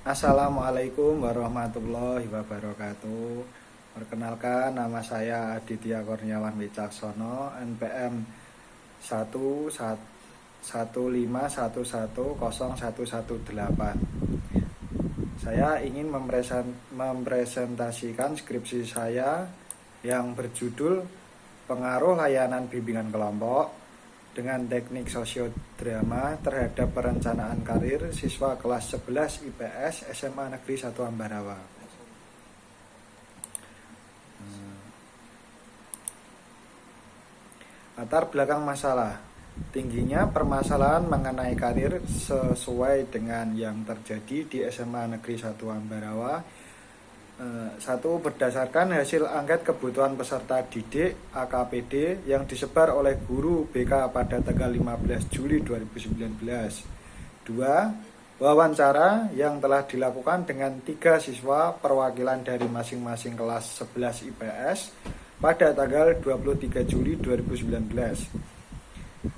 Assalamualaikum warahmatullahi wabarakatuh. Perkenalkan, nama saya Aditya Kurniawan Wicaksono, NPM 115110118. Saya ingin mempresentasikan skripsi saya yang berjudul Pengaruh Layanan Bimbingan Kelompok dengan teknik sosiodrama terhadap perencanaan karir siswa kelas 11 IPS SMA Negeri 1 Ambarawa. Latar belakang masalah: tingginya permasalahan mengenai karir sesuai dengan yang terjadi di SMA Negeri 1 Ambarawa. Satu, berdasarkan hasil angket kebutuhan peserta didik AKPD yang disebar oleh guru BK pada tanggal 15 Juli 2019. Dua, wawancara yang telah dilakukan dengan 3 siswa perwakilan dari masing-masing kelas 11 IPS pada tanggal 23 Juli 2019.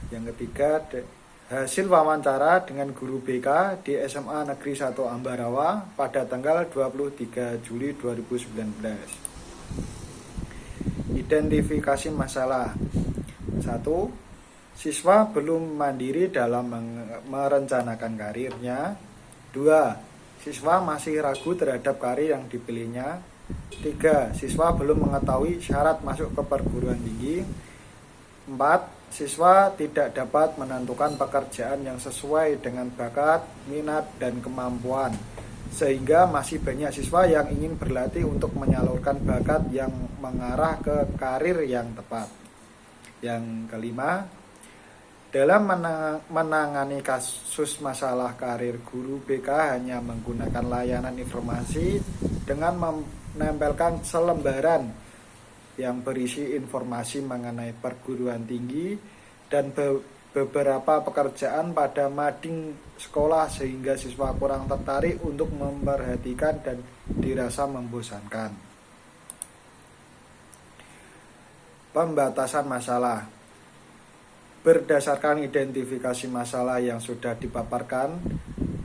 Yang ketiga, hasil wawancara dengan guru BK di SMA Negeri 1 Ambarawa pada tanggal 23 Juli 2019. Identifikasi masalah. 1. Siswa belum mandiri dalam merencanakan karirnya. 2. Siswa masih ragu terhadap karir yang dipilihnya. 3. Siswa belum mengetahui syarat masuk ke perguruan tinggi. 4. Siswa tidak dapat menentukan pekerjaan yang sesuai dengan bakat, minat, dan kemampuan, sehingga masih banyak siswa yang ingin berlatih untuk menyalurkan bakat yang mengarah ke karir yang tepat. Yang kelima, dalam menangani kasus masalah karir, guru BK hanya menggunakan layanan informasi dengan menempelkan selembaran yang berisi informasi mengenai perguruan tinggi dan beberapa pekerjaan pada mading sekolah, sehingga siswa kurang tertarik untuk memperhatikan dan dirasa membosankan. Pembatasan masalah. Berdasarkan identifikasi masalah yang sudah dipaparkan,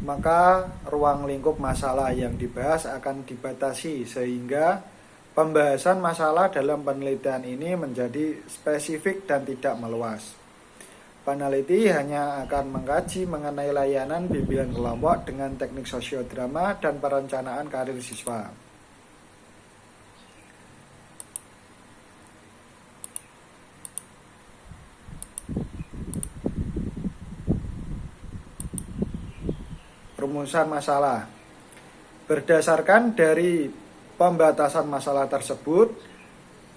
maka ruang lingkup masalah yang dibahas akan dibatasi sehingga pembahasan masalah dalam penelitian ini menjadi spesifik dan tidak meluas. Peneliti hanya akan mengkaji mengenai layanan bimbingan kelompok dengan teknik sosiodrama dan perencanaan karir siswa. Rumusan masalah. Berdasarkan dari pembatasan masalah tersebut,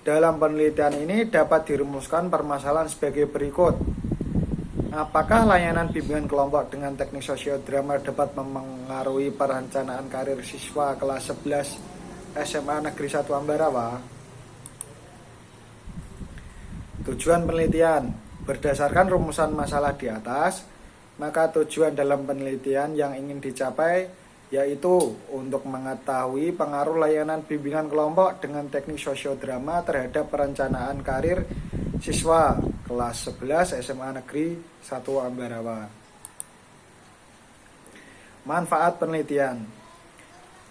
dalam penelitian ini dapat dirumuskan permasalahan sebagai berikut. Apakah layanan bimbingan kelompok dengan teknik sosiodrama dapat memengaruhi perencanaan karir siswa kelas 11 SMA Negeri 1 Ambarawa? Tujuan penelitian. Berdasarkan rumusan masalah di atas, maka tujuan dalam penelitian yang ingin dicapai yaitu untuk mengetahui pengaruh layanan bimbingan kelompok dengan teknik sosiodrama terhadap perencanaan karir siswa kelas 11 SMA Negeri 1 Ambarawa. Manfaat penelitian.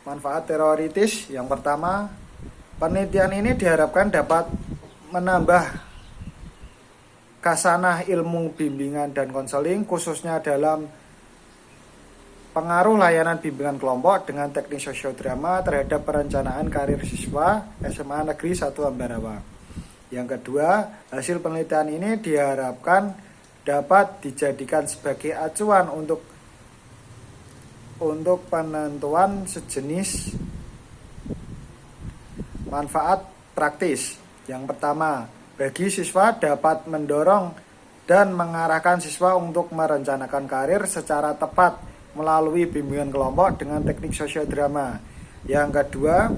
Manfaat teoritis yang pertama, penelitian ini diharapkan dapat menambah khasanah ilmu bimbingan dan konseling, khususnya dalam pengaruh layanan bimbingan kelompok dengan teknik sosiodrama terhadap perencanaan karir siswa SMA Negeri 1 Ambarawa. Yang kedua, hasil penelitian ini diharapkan dapat dijadikan sebagai acuan untuk penentuan sejenis manfaat praktis. Yang pertama, bagi siswa dapat mendorong dan mengarahkan siswa untuk merencanakan karir secara tepat melalui bimbingan kelompok dengan teknik sosiodrama. Yang kedua,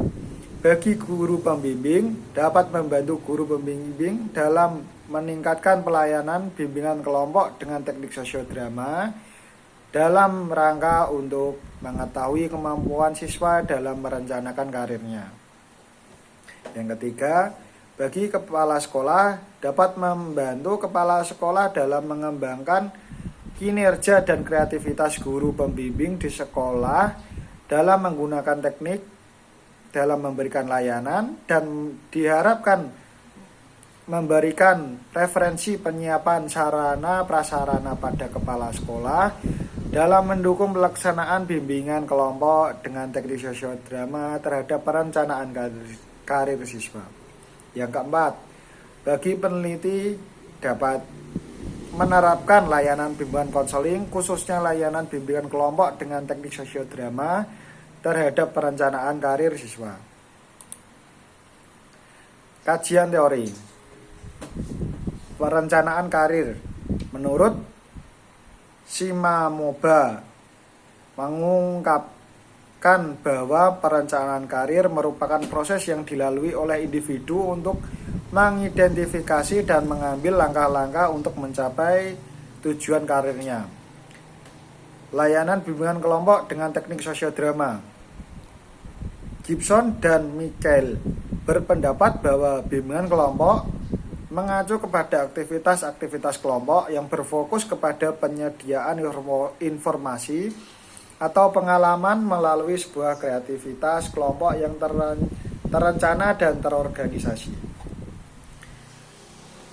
bagi guru pembimbing dapat membantu guru pembimbing dalam meningkatkan pelayanan bimbingan kelompok dengan teknik sosiodrama dalam rangka untuk mengetahui kemampuan siswa dalam merencanakan karirnya. Yang ketiga, bagi kepala sekolah dapat membantu kepala sekolah dalam mengembangkan kinerja dan kreativitas guru pembimbing di sekolah dalam menggunakan teknik dalam memberikan layanan, dan diharapkan memberikan referensi penyiapan sarana prasarana pada kepala sekolah dalam mendukung pelaksanaan bimbingan kelompok dengan teknik sosiodrama terhadap perencanaan karir siswa. Yang keempat, bagi peneliti dapat menerapkan layanan bimbingan konseling, khususnya layanan bimbingan kelompok dengan teknik sosiodrama terhadap perencanaan karir siswa. Kajian teori perencanaan karir menurut Shimamoba mengungkapkan bahwa perencanaan karir merupakan proses yang dilalui oleh individu untuk mengidentifikasi dan mengambil langkah-langkah untuk mencapai tujuan karirnya. Layanan bimbingan kelompok dengan teknik sosiodrama. Gibson dan Michael berpendapat bahwa bimbingan kelompok mengacu kepada aktivitas-aktivitas kelompok yang berfokus kepada penyediaan informasi atau pengalaman melalui sebuah kreativitas kelompok yang terencana dan terorganisasi.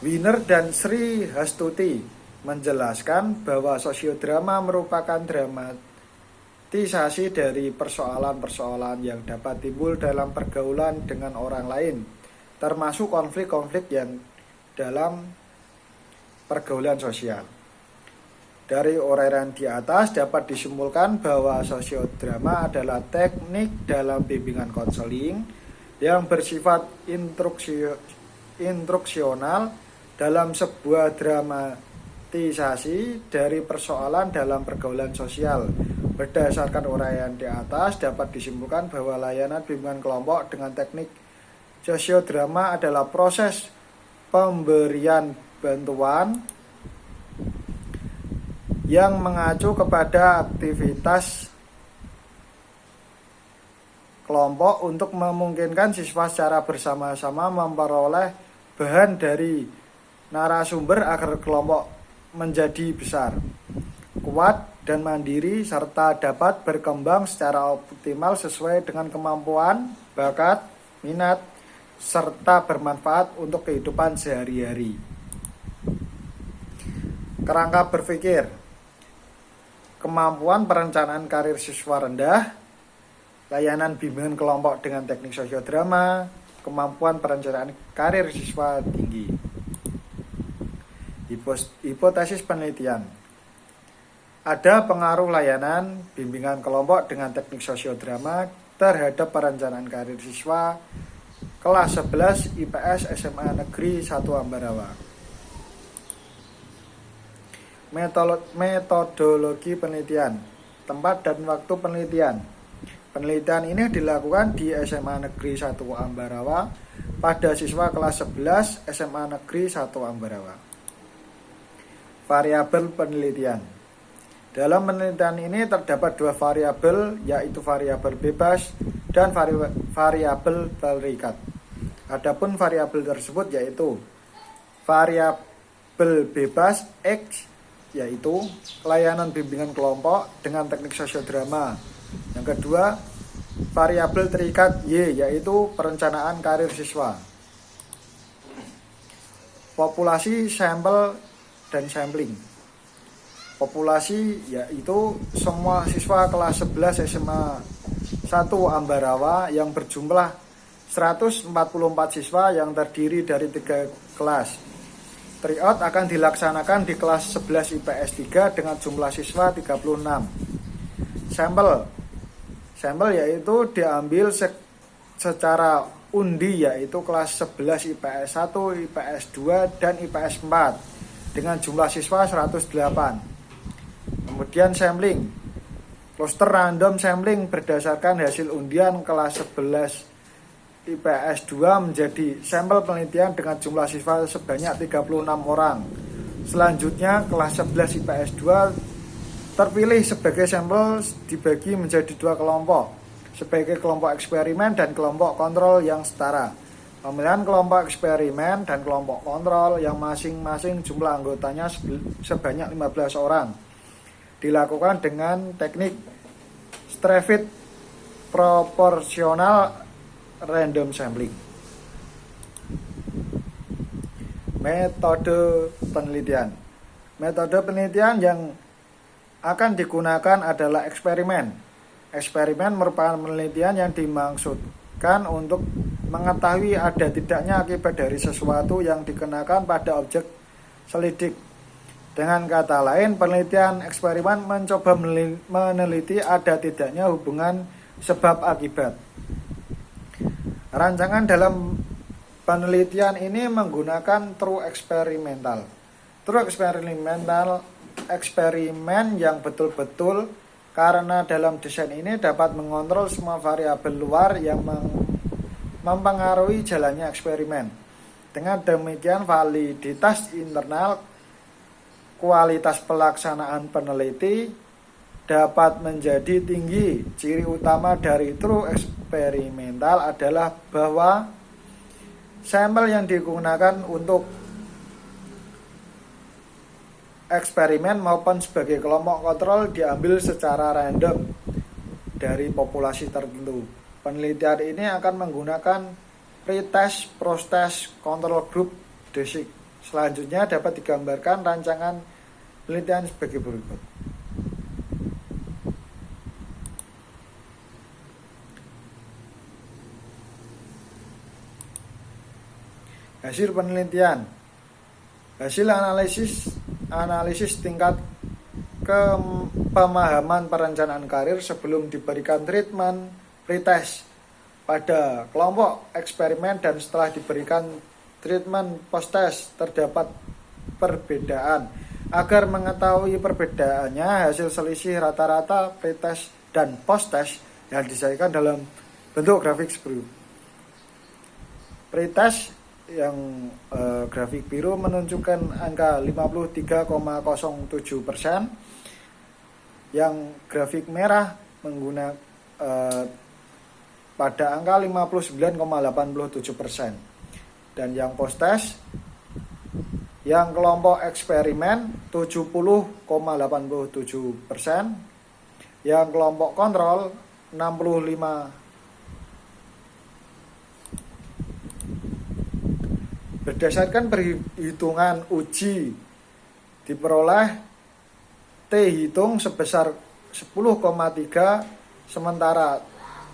Wiener dan Sri Hastuti menjelaskan bahwa sosiodrama merupakan dramatisasi dari persoalan-persoalan yang dapat timbul dalam pergaulan dengan orang lain, termasuk konflik-konflik yang dalam pergaulan sosial. Dari uraian di atas dapat disimpulkan bahwa sosiodrama adalah teknik dalam bimbingan konseling yang bersifat instruksional dalam sebuah dramatisasi dari persoalan dalam pergaulan sosial. Berdasarkan uraian di atas dapat disimpulkan bahwa layanan bimbingan kelompok dengan teknik sosiodrama adalah proses pemberian bantuan yang mengacu kepada aktivitas kelompok untuk memungkinkan siswa secara bersama-sama memperoleh bahan dari narasumber agar kelompok menjadi besar, kuat, dan mandiri, serta dapat berkembang secara optimal sesuai dengan kemampuan, bakat, minat, serta bermanfaat untuk kehidupan sehari-hari. Kerangka berpikir. Kemampuan perencanaan karir siswa rendah, layanan bimbingan kelompok dengan teknik sosiodrama, kemampuan perencanaan karir siswa tinggi. Hipotesis penelitian. Ada pengaruh layanan bimbingan kelompok dengan teknik sosiodrama terhadap perencanaan karir siswa kelas 11 IPS SMA Negeri 1 Ambarawa. Metodologi penelitian. Tempat dan waktu penelitian. Penelitian ini dilakukan di SMA Negeri 1 Ambarawa pada siswa kelas 11 SMA Negeri 1 Ambarawa. Variabel penelitian. Dalam penelitian ini terdapat dua variabel, yaitu variabel bebas dan variabel terikat. Adapun variabel tersebut yaitu variabel bebas X, yaitu layanan bimbingan kelompok dengan teknik sosiodrama. Yang kedua, variabel terikat Y, yaitu perencanaan karir siswa. Populasi sampel dan sampling. Populasi yaitu semua siswa kelas 11 SMA 1 Ambarawa yang berjumlah 144 siswa yang terdiri dari 3 kelas. Tryout akan dilaksanakan di kelas 11 IPS 3 dengan jumlah siswa 36. Sampel yaitu diambil secara undi, yaitu kelas 11 IPS 1, IPS 2, dan IPS 4 dengan jumlah siswa 108. Kemudian sampling. Cluster random sampling berdasarkan hasil undian kelas 11 IPS 2 menjadi sampel penelitian dengan jumlah siswa sebanyak 36 orang. Selanjutnya kelas 11 IPS 2 terpilih sebagai sampel dibagi menjadi dua kelompok, sebagai kelompok eksperimen dan kelompok kontrol yang setara. Pemilihan kelompok eksperimen dan kelompok kontrol yang masing-masing jumlah anggotanya sebanyak 15 orang dilakukan dengan teknik Strevit proporsional random sampling. Metode penelitian. Metode penelitian yang akan digunakan adalah eksperimen. Eksperimen merupakan penelitian yang dimaksudkan untuk mengetahui ada tidaknya akibat dari sesuatu yang dikenakan pada objek selidik. Dengan kata lain, penelitian eksperimen mencoba meneliti ada tidaknya hubungan sebab akibat. Rancangan dalam penelitian ini menggunakan true eksperimental. True eksperimental eksperimen yang betul-betul, karena dalam desain ini dapat mengontrol semua variabel luar yang mempengaruhi jalannya eksperimen. Dengan demikian, validitas internal, kualitas pelaksanaan peneliti dapat menjadi tinggi. Ciri utama dari true eksperimental adalah bahwa sampel yang digunakan untuk eksperimen maupun sebagai kelompok kontrol diambil secara random dari populasi tertentu. Penelitian ini akan menggunakan pretest, post-test, control group, design. Selanjutnya dapat digambarkan rancangan penelitian sebagai berikut. Hasil penelitian. Hasil analisis tingkat pemahaman perencanaan karir sebelum diberikan treatment pretest pada kelompok eksperimen dan setelah diberikan treatment post-test terdapat perbedaan. Agar mengetahui perbedaannya, hasil selisih rata-rata pretest dan post-test yang disajikan dalam bentuk grafik seperti pretest yang grafik biru menunjukkan angka 53,07%, yang grafik merah menggunakan pada angka 59,87%, dan yang post-test yang kelompok eksperimen 70,87%, yang kelompok kontrol 65. Berdasarkan perhitungan uji diperoleh T hitung sebesar 10,3, sementara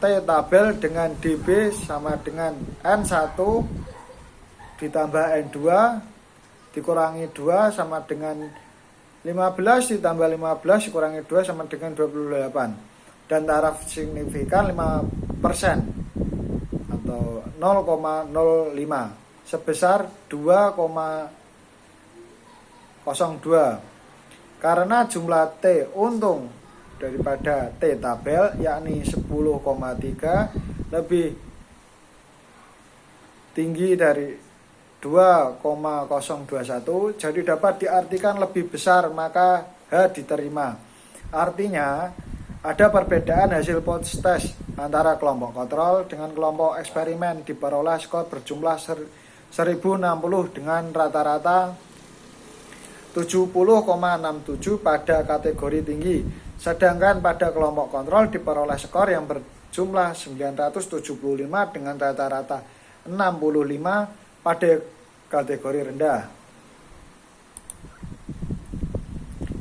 T tabel dengan DB sama dengan N1 ditambah N2 dikurangi 2 sama dengan 15 ditambah 15 dikurangi 2 sama dengan 28, dan taraf signifikan 5% atau 0,05 sebesar 2,02. Karena jumlah T untung daripada T tabel yakni 10,3 lebih tinggi dari 2,021, jadi dapat diartikan lebih besar, maka H diterima. Artinya ada perbedaan hasil post-test antara kelompok kontrol dengan kelompok eksperimen. Diperoleh skor berjumlah 1060 dengan rata-rata 70,67 pada kategori tinggi. Sedangkan pada kelompok kontrol diperoleh skor yang berjumlah 975 dengan rata-rata 65 pada kategori rendah.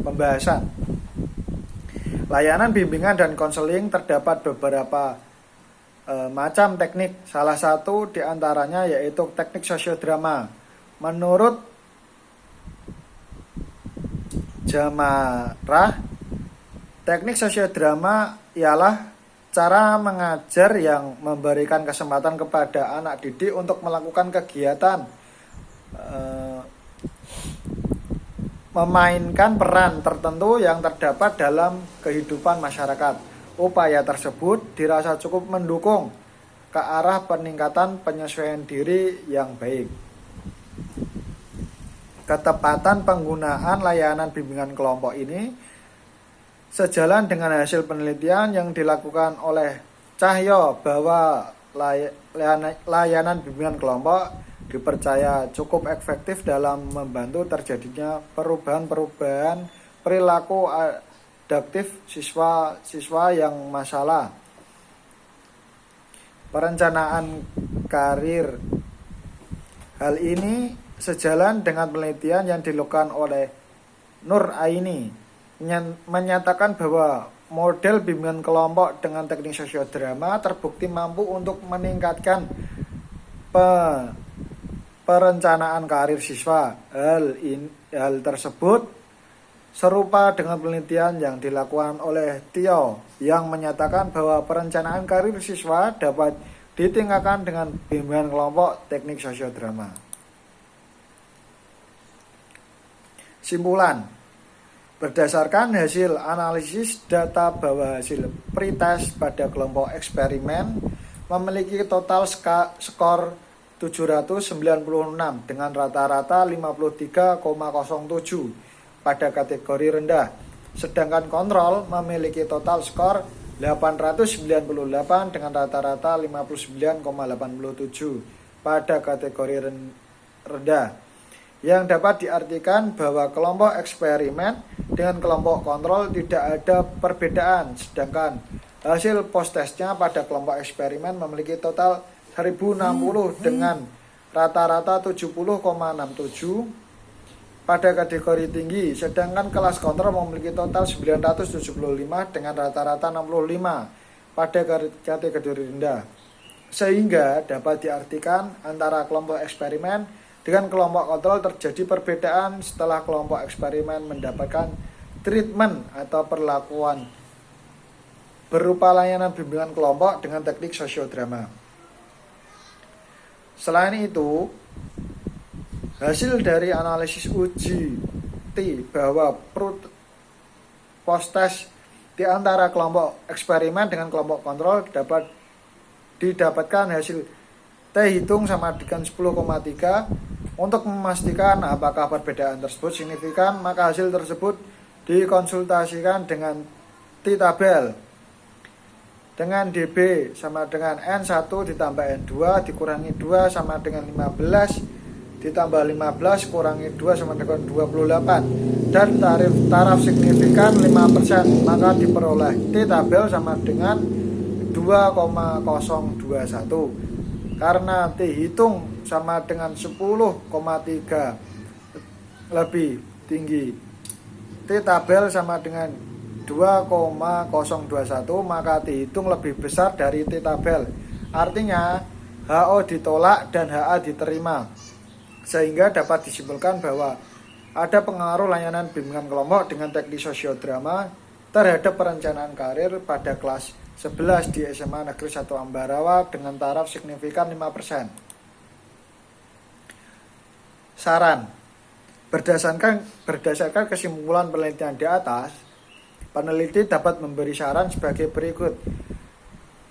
Pembahasan. Layanan bimbingan dan konseling terdapat beberapa macam teknik. Salah satu diantaranya yaitu teknik sosiodrama. Menurut Jamarah, teknik sosiodrama ialah cara mengajar yang memberikan kesempatan kepada anak didik untuk melakukan kegiatan, memainkan peran tertentu yang terdapat dalam kehidupan masyarakat. Upaya tersebut dirasa cukup mendukung ke arah peningkatan penyesuaian diri yang baik. Ketepatan penggunaan layanan bimbingan kelompok ini sejalan dengan hasil penelitian yang dilakukan oleh Cahyo bahwa layanan bimbingan kelompok dipercaya cukup efektif dalam membantu terjadinya perubahan-perubahan perilaku adaptif siswa-siswa yang masalah. perencanaan karir. Hal ini sejalan dengan penelitian yang dilakukan oleh Nur Aini menyatakan bahwa model bimbingan kelompok dengan teknik sosiodrama terbukti mampu untuk meningkatkan perencanaan karir siswa. Hal tersebut serupa dengan penelitian yang dilakukan oleh Tio yang menyatakan bahwa perencanaan karir siswa dapat ditingkatkan dengan bimbingan kelompok teknik sosiodrama. Simpulan. Berdasarkan hasil analisis data bahwa hasil pretest pada kelompok eksperimen memiliki total skor 796 dengan rata-rata 53,07 pada kategori rendah. Sedangkan kontrol memiliki total skor 898 dengan rata-rata 59,87 pada kategori rendah. Yang dapat diartikan bahwa kelompok eksperimen dengan kelompok kontrol tidak ada perbedaan, sedangkan hasil post-testnya pada kelompok eksperimen memiliki total 1060 dengan rata-rata 70,67 pada kategori tinggi, sedangkan kelas kontrol memiliki total 975 dengan rata-rata 65 pada kategori rendah. Sehingga dapat diartikan antara kelompok eksperimen dengan kelompok kontrol terjadi perbedaan setelah kelompok eksperimen mendapatkan treatment atau perlakuan berupa layanan bimbingan kelompok dengan teknik sosiodrama. Selain itu, hasil dari analisis uji bahwa post-test di antara kelompok eksperimen dengan kelompok kontrol dapat didapatkan hasil T hitung sama dengan 10,3. Untuk memastikan apakah perbedaan tersebut signifikan, maka hasil tersebut dikonsultasikan dengan T-tabel dengan DB sama dengan N1 ditambah N2 dikurangi 2 sama dengan 15 ditambah 15 kurangi 2 sama dengan 28 dan taraf signifikan 5%, maka diperoleh T-tabel sama dengan 2,021. Karena T hitung sama dengan 10,3 lebih tinggi, T-tabel sama dengan 2,021, maka T hitung lebih besar dari T-tabel. Artinya HO ditolak dan HA diterima, sehingga dapat disimpulkan bahwa ada pengaruh layanan bimbingan kelompok dengan teknik sosiodrama terhadap perencanaan karir pada kelas 11 di SMA Negeri 1 Ambarawa dengan taraf signifikan 5%. Saran. Berdasarkan kesimpulan penelitian di atas, peneliti dapat memberi saran sebagai berikut.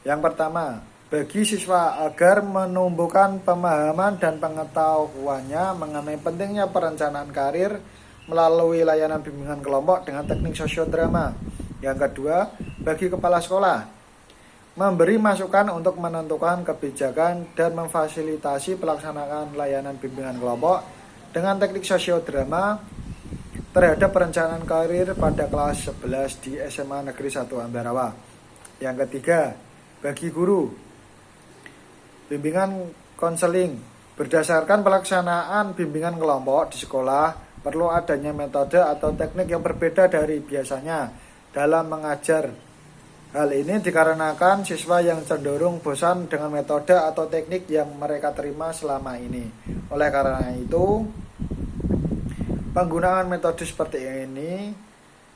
Yang pertama, bagi siswa agar menumbuhkan pemahaman dan pengetahuannya mengenai pentingnya perencanaan karir melalui layanan bimbingan kelompok dengan teknik sosiodrama. Yang kedua, bagi kepala sekolah memberi masukan untuk menentukan kebijakan dan memfasilitasi pelaksanaan layanan bimbingan kelompok dengan teknik sosiodrama terhadap perencanaan karir pada kelas 11 di SMA Negeri 1 Ambarawa. Yang ketiga, bagi guru, bimbingan konseling. Berdasarkan pelaksanaan bimbingan kelompok di sekolah, perlu adanya metode atau teknik yang berbeda dari biasanya dalam mengajar. Hal ini dikarenakan siswa yang cenderung bosan dengan metode atau teknik yang mereka terima selama ini. Oleh karena itu, penggunaan metode seperti ini,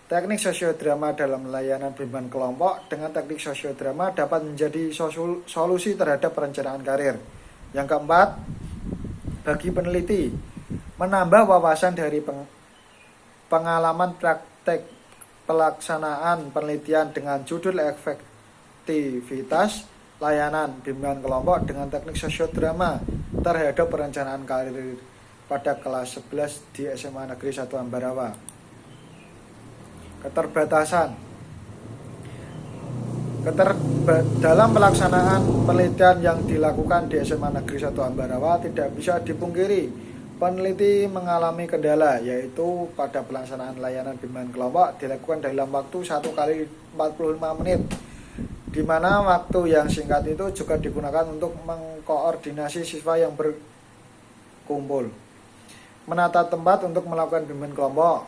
teknik sosiodrama dalam layanan bimbingan kelompok dengan teknik sosiodrama dapat menjadi solusi terhadap perencanaan karir. Yang keempat, bagi peneliti, menambah wawasan dari pengalaman praktek pelaksanaan penelitian dengan judul efektivitas layanan bimbingan kelompok dengan teknik sosiodrama terhadap perencanaan karir pada kelas 11 di SMA Negeri 1 Ambarawa. Keterbatasan. Dalam pelaksanaan penelitian yang dilakukan di SMA Negeri 1 Ambarawa tidak bisa dipungkiri peneliti mengalami kendala, yaitu pada pelaksanaan layanan bimbingan kelompok dilakukan dalam waktu 1 kali 45 menit di mana waktu yang singkat itu juga digunakan untuk mengkoordinasi siswa yang berkumpul, menata tempat untuk melakukan bimbingan kelompok.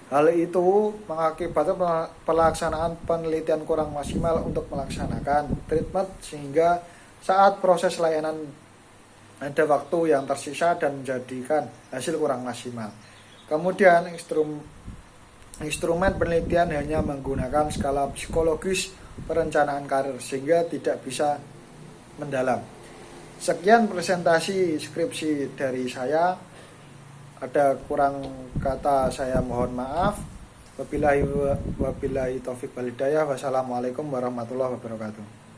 Hal itu mengakibatkan pelaksanaan penelitian kurang maksimal untuk melaksanakan treatment, sehingga saat proses layanan ada waktu yang tersisa dan menjadikan hasil kurang maksimal. Kemudian instrumen penelitian hanya menggunakan skala psikologis perencanaan karir, sehingga tidak bisa mendalam. Sekian presentasi skripsi dari saya. Ada kurang kata saya mohon maaf. Wabillahi taufiq wal hidayah. Wassalamualaikum warahmatullahi wabarakatuh.